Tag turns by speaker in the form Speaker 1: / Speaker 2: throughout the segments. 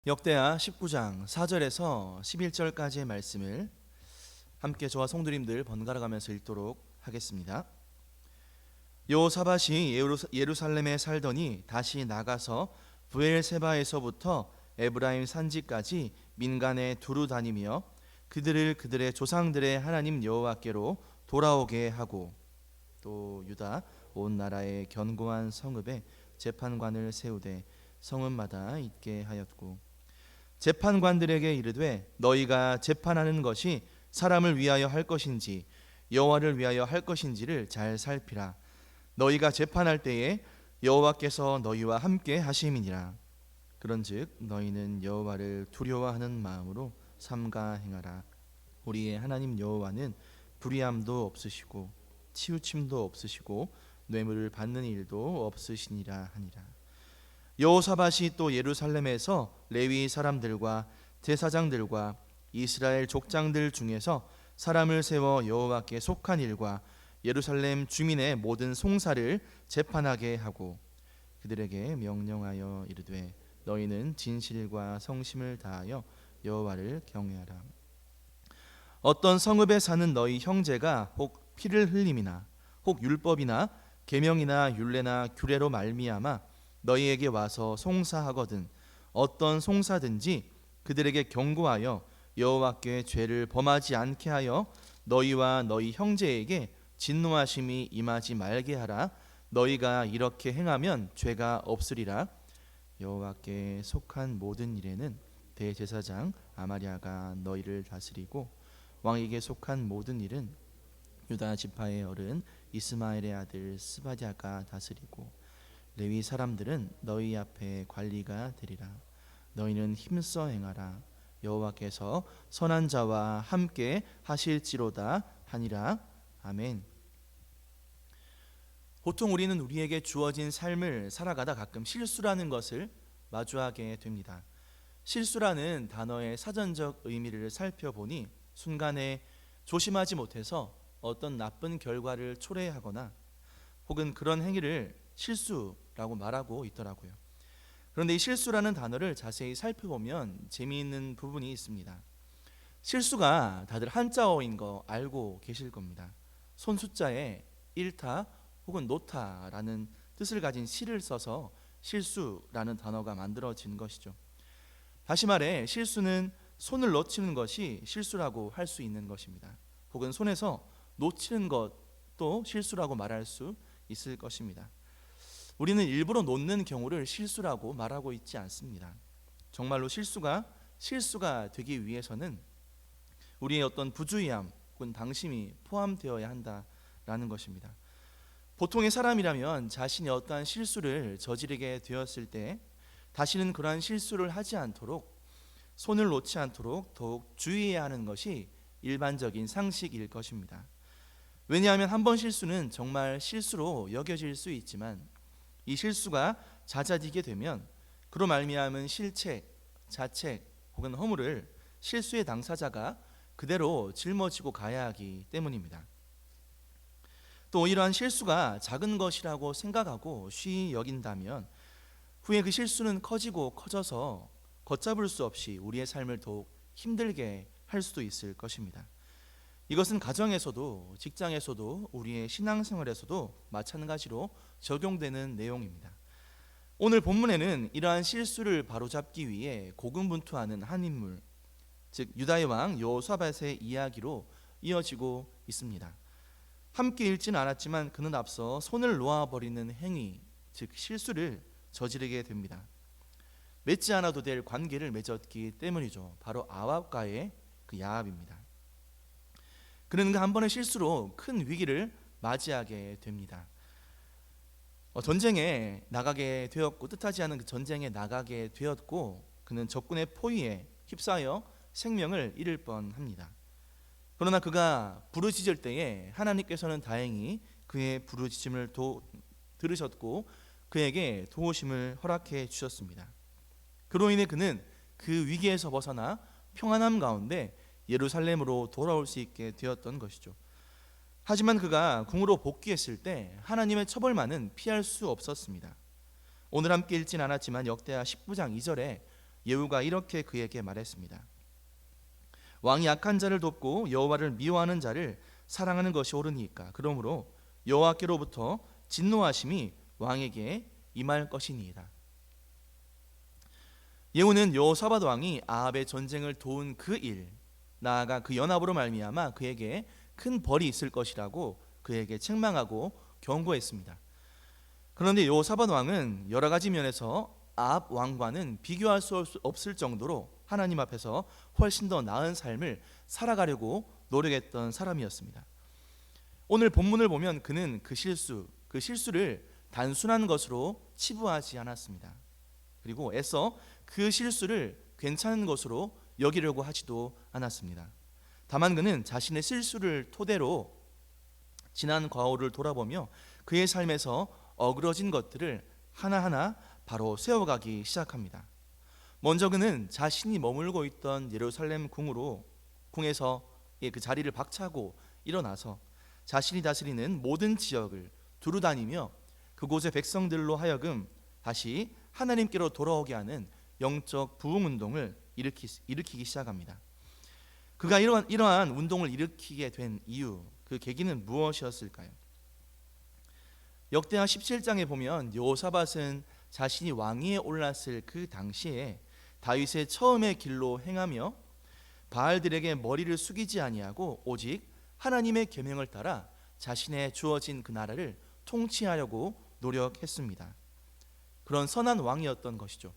Speaker 1: 역대하 19장 4절에서 11절까지의 말씀을 함께 저와 성도님들 번갈아 가면서 읽도록 하겠습니다. 여호사밧이 예루살렘에 살더니 다시 나가서 브엘세바에서부터 에브라임 산지까지 민간에 두루 다니며 그들의 조상들의 하나님 여호와께로 돌아오게 하고, 또 유다 온 나라의 견고한 성읍에 재판관을 세우되 성읍마다 있게 하였고, 재판관들에게 이르되 너희가 재판하는 것이 사람을 위하여 할 것인지 여호와를 위하여 할 것인지를 잘 살피라. 너희가 재판할 때에 여호와께서 너희와 함께 하심이니라. 그런즉 너희는 여호와를 두려워하는 마음으로 삼가 행하라. 우리의 하나님 여호와는 불의함도 없으시고 치우침도 없으시고 뇌물을 받는 일도 없으시니라 하니라. 여호사밧이 또 예루살렘에서 레위 사람들과 제사장들과 이스라엘 족장들 중에서 사람을 세워 여호와께 속한 일과 예루살렘 주민의 모든 송사를 재판하게 하고, 그들에게 명령하여 이르되 너희는 진실과 성심을 다하여 여호와를 경외하라. 어떤 성읍에 사는 너희 형제가 혹 피를 흘림이나 혹 율법이나 계명이나 율례나 규례로 말미암아 너희에게 와서 송사하거든 어떤 송사든지 그들에게 경고하여 여호와께 죄를 범하지 않게 하여 너희와 너희 형제에게 진노하심이 임하지 말게 하라. 너희가 이렇게 행하면 죄가 없으리라. 여호와께 속한 모든 일에는 대제사장 아마랴가 너희를 다스리고, 왕에게 속한 모든 일은 유다 지파의 어른 이스마엘의 아들 스바랴가 다스리고, 레위 사람들은 너희 앞에 관리가 되리라. 너희는 힘써 행하라. 여호와께서 선한 자와 함께 하실지로다 하니라. 아멘. 보통 우리는 우리에게 주어진 삶을 살아가다 가끔 실수라는 것을 마주하게 됩니다. 실수라는 단어의 사전적 의미를 살펴보니 순간에 조심하지 못해서 어떤 나쁜 결과를 초래하거나 혹은 그런 행위를 실수라고 말하고 있더라고요. 그런데 이 실수라는 단어를 자세히 살펴보면 재미있는 부분이 있습니다. 실수가 다들 한자어인 거 알고 계실 겁니다. 손숫자에 일타 혹은 노타라는 뜻을 가진 시를 써서 실수라는 단어가 만들어진 것이죠. 다시 말해 실수는 손을 놓치는 것이 실수라고 할 수 있는 것입니다. 혹은 손에서 놓치는 것도 실수라고 말할 수 있을 것입니다. 우리는 일부러 놓는 경우를 실수라고 말하고 있지 않습니다. 정말로 실수가 되기 위해서는 우리의 어떤 부주의함 혹은 방심이 포함되어야 한다라는 것입니다. 보통의 사람이라면 자신이 어떠한 실수를 저지르게 되었을 때 다시는 그러한 실수를 하지 않도록, 손을 놓지 않도록 더욱 주의해야 하는 것이 일반적인 상식일 것입니다. 왜냐하면 한 번 실수는 정말 실수로 여겨질 수 있지만 이 실수가 잦아지게 되면 그로 말미암은 실책, 자책 혹은 허물을 실수의 당사자가 그대로 짊어지고 가야 하기 때문입니다. 또 이러한 실수가 작은 것이라고 생각하고 쉬이 여긴다면 후에 그 실수는 커지고 커져서 걷잡을 수 없이 우리의 삶을 더욱 힘들게 할 수도 있을 것입니다. 이것은 가정에서도 직장에서도 우리의 신앙생활에서도 마찬가지로 적용되는 내용입니다. 오늘 본문에는 이러한 실수를 바로잡기 위해 고군분투하는 한 인물, 즉 유다의 왕 여호사밧의 이야기로 이어지고 있습니다. 함께 읽지는 않았지만 그는 앞서 손을 놓아버리는 행위, 즉 실수를 저지르게 됩니다. 맺지 않아도 될 관계를 맺었기 때문이죠. 바로 아합과의 그 야합입니다. 그는 그 한 번의 실수로 큰 위기를 맞이하게 됩니다. 전쟁에 나가게 되었고, 뜻하지 않은 그 전쟁에 나가게 되었고, 그는 적군의 포위에 휩싸여 생명을 잃을 뻔합니다. 그러나 그가 부르짖을 때에 하나님께서는 다행히 그의 부르짖음을 들으셨고 그에게 도우심을 허락해 주셨습니다. 그로 인해 그는 그 위기에서 벗어나 평안함 가운데 예루살렘으로 돌아올 수 있게 되었던 것이죠. 하지만 그가 궁으로 복귀했을 때 하나님의 처벌만은 피할 수 없었습니다. 오늘 함께 읽진 않았지만 역대하 19장 2절에 예후가 이렇게 그에게 말했습니다. 왕이 악한 자를 돕고 여호와를 미워하는 자를 사랑하는 것이 옳으니까. 그러므로 여호와께로부터 진노하심이 왕에게 임할 것이니이다. 예후는 여호사밧 왕이 아합의 전쟁을 도운 그 일, 나아가 그 연합으로 말미암아 그에게 큰 벌이 있을 것이라고 그에게 책망하고 경고했습니다. 그런데 여호사밧 왕은 여러 가지 면에서 아합 왕과는 비교할 수 없을 정도로 하나님 앞에서 훨씬 더 나은 삶을 살아가려고 노력했던 사람이었습니다. 오늘 본문을 보면 그는 그 실수를 단순한 것으로 치부하지 않았습니다. 그리고 애써 그 실수를 괜찮은 것으로 여기려고 하지도 않았습니다. 다만 그는 자신의 실수를 토대로 지난 과거를 돌아보며 그의 삶에서 어그러진 것들을 하나하나 바로 세워가기 시작합니다. 먼저 그는 자신이 머물고 있던 예루살렘 궁에서 그 자리를 박차고 일어나서 자신이 다스리는 모든 지역을 두루 다니며 그곳의 백성들로 하여금 다시 하나님께로 돌아오게 하는 영적 부흥 운동을 일으키기 시작합니다. 그가 이러한 운동을 일으키게 된 이유, 그 계기는 무엇이었을까요? 역대하 17장에 보면 여호사밧은 자신이 왕위에 올랐을 그 당시에 다윗의 처음의 길로 행하며 바알들에게 머리를 숙이지 아니하고 오직 하나님의 계명을 따라 자신의 주어진 그 나라를 통치하려고 노력했습니다. 그런 선한 왕이었던 것이죠.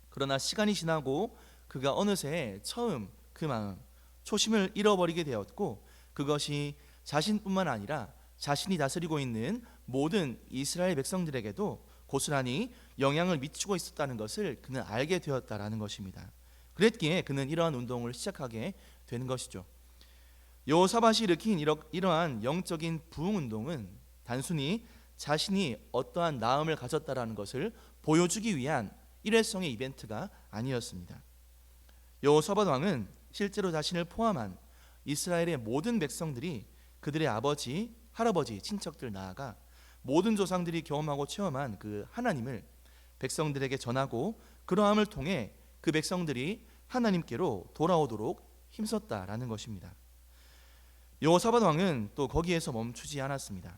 Speaker 1: 그러나 시간이 지나고 그가 어느새 처음 그 마음, 초심을 잃어버리게 되었고, 그것이 자신뿐만 아니라 자신이 다스리고 있는 모든 이스라엘 백성들에게도 고스란히 영향을 미치고 있었다는 것을 그는 알게 되었다라는 것입니다. 그랬기에 그는 이러한 운동을 시작하게 된 것이죠. 여호사밧이 일으킨 이러한 영적인 부흥 운동은 단순히 자신이 어떠한 나음을 가졌다라는 것을 보여주기 위한 일회성의 이벤트가 아니었습니다. 여호사밧 왕은 실제로 자신을 포함한 이스라엘의 모든 백성들이 그들의 아버지, 할아버지, 친척들 나아가 모든 조상들이 경험하고 체험한 그 하나님을 백성들에게 전하고 그러함을 통해 그 백성들이 하나님께로 돌아오도록 힘썼다라는 것입니다. 여호사밧 왕은 또 거기에서 멈추지 않았습니다.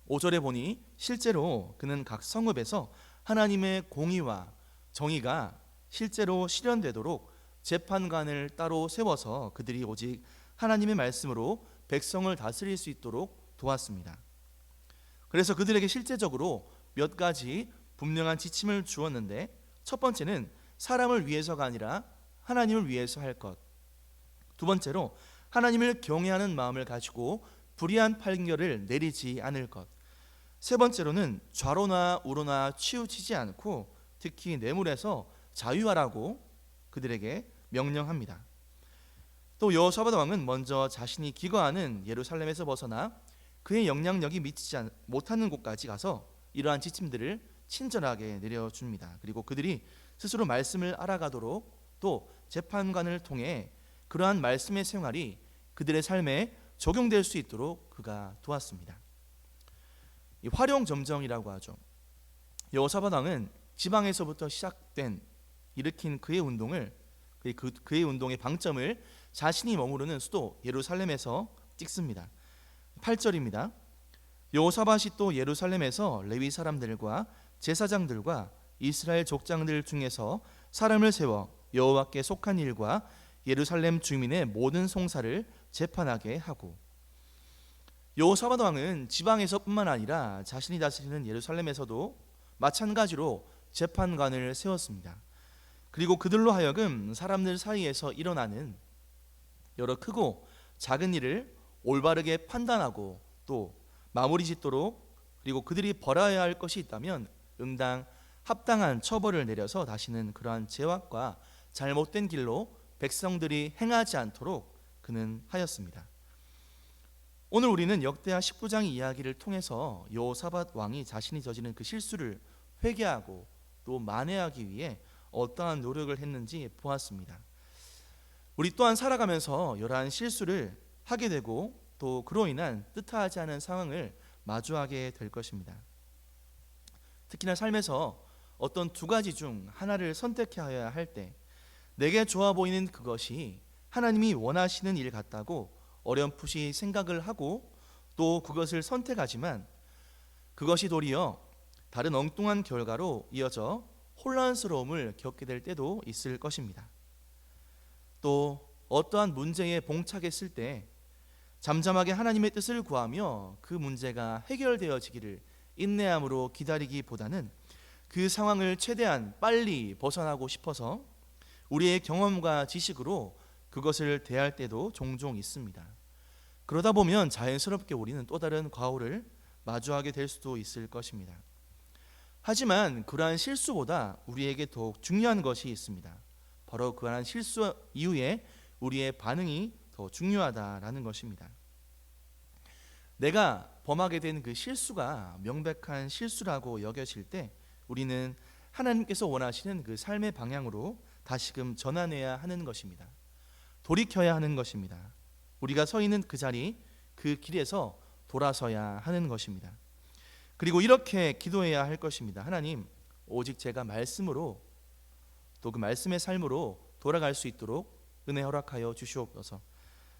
Speaker 1: 5절에 보니 실제로 그는 각 성읍에서 하나님의 공의와 정의가 실제로 실현되도록 재판관을 따로 세워서 그들이 오직 하나님의 말씀으로 백성을 다스릴 수 있도록 도왔습니다. 그래서 그들에게 실제적으로 몇 가지 분명한 지침을 주었는데, 첫 번째는 사람을 위해서가 아니라 하나님을 위해서 할 것, 두 번째로 하나님을 경외하는 마음을 가지고 불의한 판결을 내리지 않을 것, 세 번째로는 좌로나 우로나 치우치지 않고 특히 뇌물에서 자유하라고 그들에게 명령합니다. 또 여호사밧 왕은 먼저 자신이 기거하는 예루살렘에서 벗어나 그의 영향력이 미치지 못하는 곳까지 가서 이러한 지침들을 친절하게 내려줍니다. 그리고 그들이 스스로 말씀을 알아가도록 또 재판관을 통해 그러한 말씀의 생활이 그들의 삶에 적용될 수 있도록 그가 도왔습니다. 이 활용점정이라고 하죠. 여호사밧 왕은 지방에서부터 일으킨 그의 운동의 방점을 자신이 머무르는 수도 예루살렘에서 찍습니다. 8절입니다. 여호사밧이 또 예루살렘에서 레위 사람들과 제사장들과 이스라엘 족장들 중에서 사람을 세워 여호와께 속한 일과 예루살렘 주민의 모든 송사를 재판하게 하고, 여호사밧 왕은 지방에서뿐만 아니라 자신이 다스리는 예루살렘에서도 마찬가지로 재판관을 세웠습니다. 그리고 그들로 하여금 사람들 사이에서 일어나는 여러 크고 작은 일을 올바르게 판단하고 또 마무리 짓도록, 그리고 그들이 벌어야 할 것이 있다면 응당 합당한 처벌을 내려서 다시는 그러한 죄악과 잘못된 길로 백성들이 행하지 않도록 그는 하였습니다. 오늘 우리는 역대하 19장 이야기를 통해서 여호사밧 왕이 자신이 저지른 그 실수를 회개하고 또 만회하기 위해 어떠한 노력을 했는지 보았습니다. 우리 또한 살아가면서 여러한 실수를 하게 되고 또 그로 인한 뜻하지 않은 상황을 마주하게 될 것입니다. 특히나 삶에서 어떤 두 가지 중 하나를 선택해야 할 때 내게 좋아 보이는 그것이 하나님이 원하시는 일 같다고 어렴풋이 생각을 하고 또 그것을 선택하지만 그것이 도리어 다른 엉뚱한 결과로 이어져 혼란스러움을 겪게 될 때도 있을 것입니다. 또 어떠한 문제에 봉착했을 때 잠잠하게 하나님의 뜻을 구하며 그 문제가 해결되어지기를 인내함으로 기다리기보다는 그 상황을 최대한 빨리 벗어나고 싶어서 우리의 경험과 지식으로 그것을 대할 때도 종종 있습니다. 그러다 보면 자연스럽게 우리는 또 다른 과오를 마주하게 될 수도 있을 것입니다. 하지만 그러한 실수보다 우리에게 더욱 중요한 것이 있습니다. 바로 그러한 실수 이후에 우리의 반응이 더 중요하다라는 것입니다. 내가 범하게 된 그 실수가 명백한 실수라고 여겨질 때 우리는 하나님께서 원하시는 그 삶의 방향으로 다시금 전환해야 하는 것입니다. 돌이켜야 하는 것입니다. 우리가 서 있는 그 자리, 그 길에서 돌아서야 하는 것입니다. 그리고 이렇게 기도해야 할 것입니다. 하나님, 오직 제가 말씀으로 또 그 말씀의 삶으로 돌아갈 수 있도록 은혜 허락하여 주시옵소서.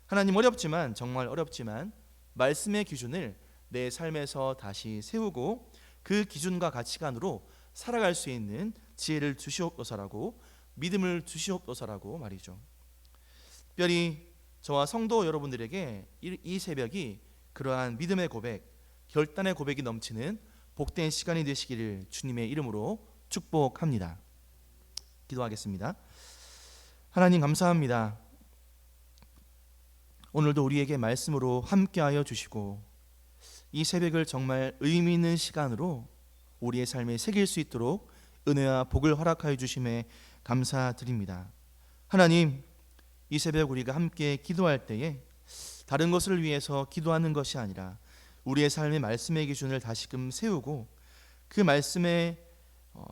Speaker 1: 하나님, 어렵지만 정말 어렵지만 말씀의 기준을 내 삶에서 다시 세우고 그 기준과 가치관으로 살아갈 수 있는 지혜를 주시옵소서라고, 믿음을 주시옵소서라고 말이죠. 특별히 저와 성도 여러분들에게 이 새벽이 그러한 믿음의 고백, 결단의 고백이 넘치는 복된 시간이 되시기를 주님의 이름으로 축복합니다. 기도하겠습니다. 하나님, 감사합니다. 오늘도 우리에게 말씀으로 함께하여 주시고 이 새벽을 정말 의미 있는 시간으로 우리의 삶에 새길 수 있도록 은혜와 복을 허락하여 주심에 감사드립니다. 하나님, 이 새벽 우리가 함께 기도할 때에 다른 것을 위해서 기도하는 것이 아니라 우리의 삶의 말씀의 기준을 다시금 세우고 그 말씀의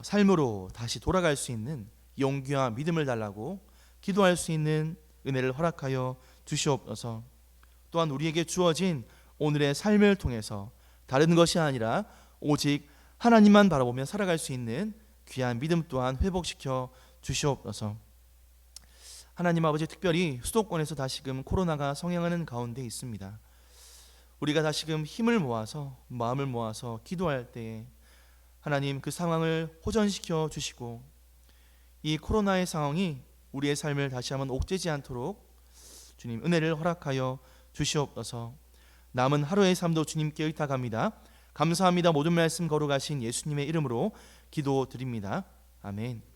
Speaker 1: 삶으로 다시 돌아갈 수 있는 용기와 믿음을 달라고 기도할 수 있는 은혜를 허락하여 주시옵소서. 또한 우리에게 주어진 오늘의 삶을 통해서 다른 것이 아니라 오직 하나님만 바라보며 살아갈 수 있는 귀한 믿음 또한 회복시켜 주시옵소서. 하나님 아버지, 특별히 수도권에서 다시금 코로나가 성행하는 가운데 있습니다. 우리가 다시금 힘을 모아서 마음을 모아서 기도할 때에 하나님 그 상황을 호전시켜 주시고 이 코로나의 상황이 우리의 삶을 다시 한번 옥죄지 않도록 주님 은혜를 허락하여 주시옵소서. 남은 하루의 삶도 주님께 의탁합니다. 감사합니다. 모든 말씀 거룩하신 예수님의 이름으로 기도드립니다. 아멘.